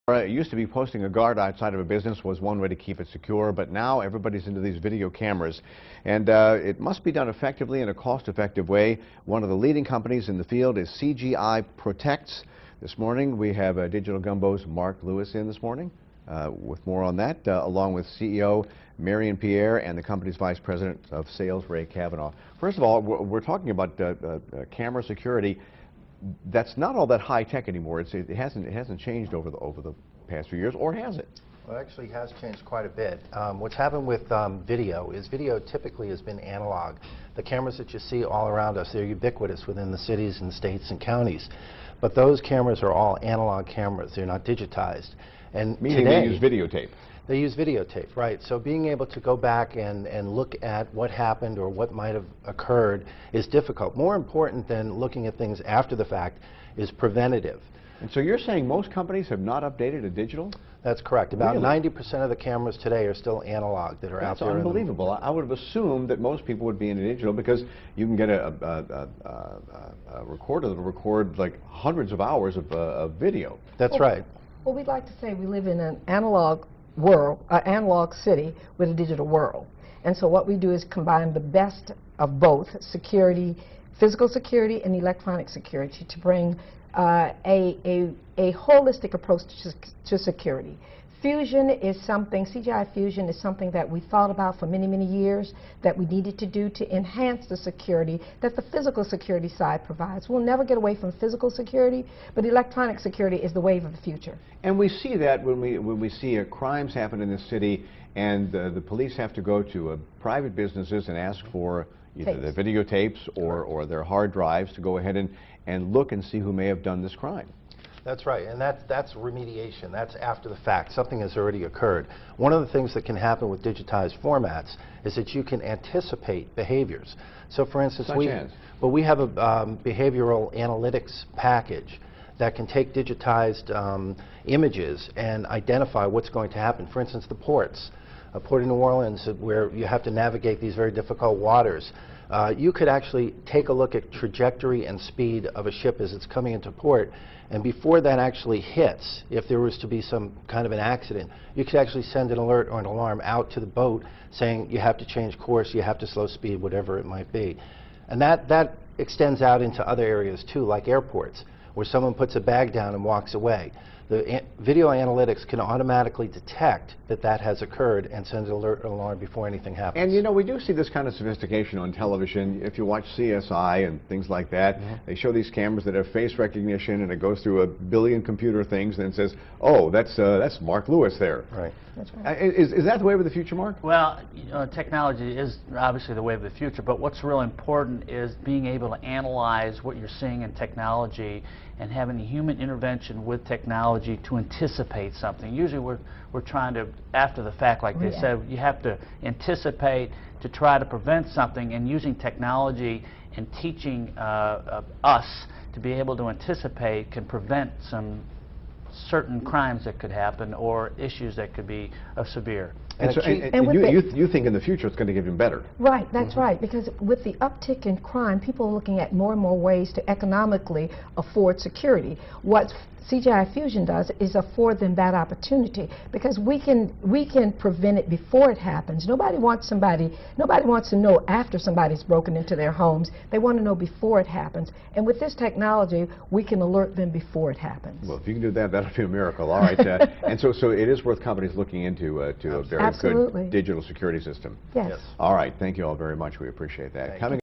It used to be posting a guard outside of a business was one way to keep it secure, but now everybody's into these video cameras. And it must be done effectively in a cost-effective way. One of the leading companies in the field is CGI Protects. This morning we have Digital Gumbo's Mark Lewis in this morning with more on that, along with CEO Marian Pierre and the company's Vice President of Sales, Ray Cavanagh. First of all, we're talking about camera security. That's not all that high tech anymore. It hasn't changed over the past few years, or has it? Well, it actually has changed quite a bit. What's happened with video is video typically has been analog. The cameras that you see all around us, they're ubiquitous within the cities and states and counties. But those cameras are all analog cameras. They're not digitized. And meaning today, they use videotape. They use videotape, right. So being able to go back and look at what happened or what might have occurred is difficult. More important than looking at things after the fact is preventative. And so you're saying most companies have not updated to digital? That's correct. About Really? 90% of the cameras today are still analog that are out there. That's unbelievable. I would have assumed that most people would be into digital because you can get a recorder that will record like hundreds of hours of video. That's right. Well, we'd like to say we live in an analog world, an analog city with a digital world. And so what we do is combine the best of both security, physical security and electronic security to bring a holistic approach to security. Fusion is something, CGI Fusion is something that we thought about for many, many years that we needed to do to enhance the security that the physical security side provides. We'll never get away from physical security, but electronic security is the wave of the future. And we see that when we see crimes happen in the city and the police have to go to private businesses and ask for either the videotapes or their hard drives to go ahead and look and see who may have done this crime. That's right, and that's remediation. That's after the fact. Something has already occurred. One of the things that can happen with digitized formats is that you can anticipate behaviors. So for instance, we have a behavioral analytics package that can take digitized images and identify what's going to happen. For instance, the ports. A port in New Orleans where you have to navigate these very difficult waters. You could actually take a look at trajectory and speed of a ship as it's coming into port, and before that actually hits, if there was to be some kind of an accident, you could actually send an alert or an alarm out to the boat saying you have to change course, you have to slow speed, whatever it might be. And that extends out into other areas too, like airports, where someone puts a bag down and walks away. The video analytics can automatically detect that that has occurred and send an alert or alarm before anything happens. And you know, we do see this kind of sophistication on television. If you watch CSI and things like that, they show these cameras that have face recognition and it goes through a billion computer things and it says, oh, that's Mark Lewis there. Right. That's right. Is that the wave of the future, Mark? Well, you know, technology is obviously the wave of the future, but what's real important is being able to analyze what you're seeing in technology and having a human intervention with technology to anticipate something. Usually we're trying to, after the fact, like they said, you have to anticipate to try to prevent something, and using technology and teaching us to be able to anticipate can prevent some certain crimes that could happen or issues that could be severe. And you think in the future it's going to get even better. Right, that's right, because with the uptick in crime, people are looking at more and more ways to economically afford security. What CGI Fusion does is afford them that opportunity, because we can prevent it before it happens. Nobody wants to know after somebody's broken into their homes. They want to know before it happens. And with this technology, we can alert them before it happens. Well, if you can do that, that'll be a miracle. All right. And so it is worth companies looking into a very good digital security system. Yes. All right. Thank you all very much. We appreciate that. Coming